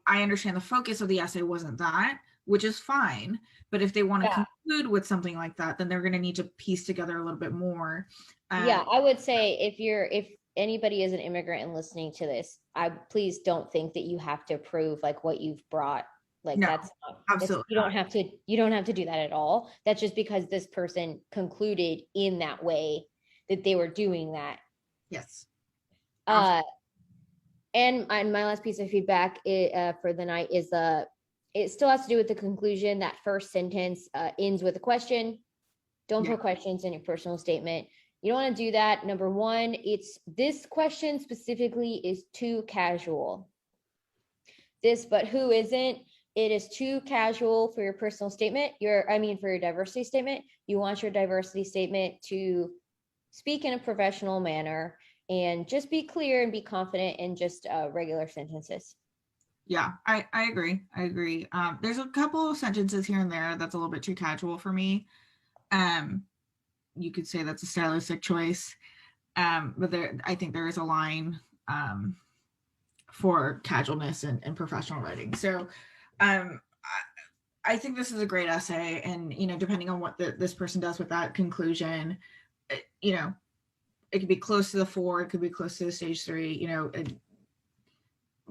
I understand the focus of the essay wasn't that, which is fine. But if they want to Yeah. conclude with something like that, then they're going to need to piece together a little bit more. Uh, Yeah, I would say if anybody is an immigrant and listening to this, I please don't think that you have to prove like what you've brought. Like no, that's not, absolutely you not. don't have to do that at all. That's just because this person concluded in that way that they were doing that. Yes, absolutely. Uh and my last piece of feedback for the night is it still has to do with the conclusion. That first sentence ends with a question. Don't Yeah, put questions in your personal statement. You don't want to do that. Number one, it's this question specifically is too casual. This, but who isn't? It is too casual for your personal statement. For your diversity statement. You want your diversity statement to speak in a professional manner and just be clear and be confident in just regular sentences. yeah, I agree. I agree. There's a couple of sentences here and there that's a little bit too casual for me. Um, you could say that's a stylistic choice. But I think there is a line, for casualness and professional writing. So, um, I think this is a great essay, and depending on what this person does with that conclusion, you know, it could be close to the 4, it could be close to the stage 3, you know,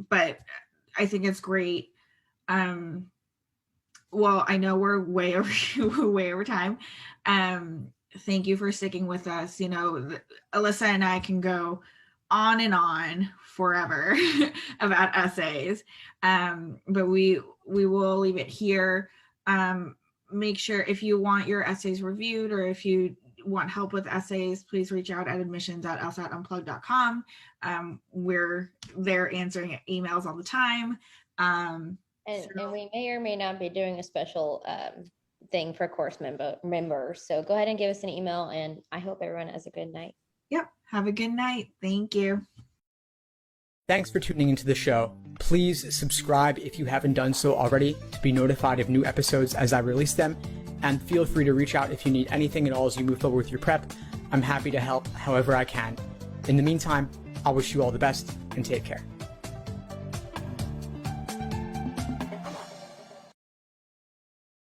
but I think it's great. Well, I know we're way over time. Thank you for sticking with us. You know, Alyssa and I can go on and on forever about essays, but we will leave it here. Make sure if you want your essays reviewed, or if you want help with essays, please reach out at admissions@lsatunplugged.com. We're there answering emails all the time. And we may or may not be doing a special thing for course members. So go ahead and give us an email, and I hope everyone has a good night. Yep. Have a good night. Thank you. Thanks for tuning into the show. Please subscribe if you haven't done so already to be notified of new episodes as I release them. And feel free to reach out if you need anything at all as you move forward with your prep. I'm happy to help however I can. In the meantime, I'll wish you all the best and take care.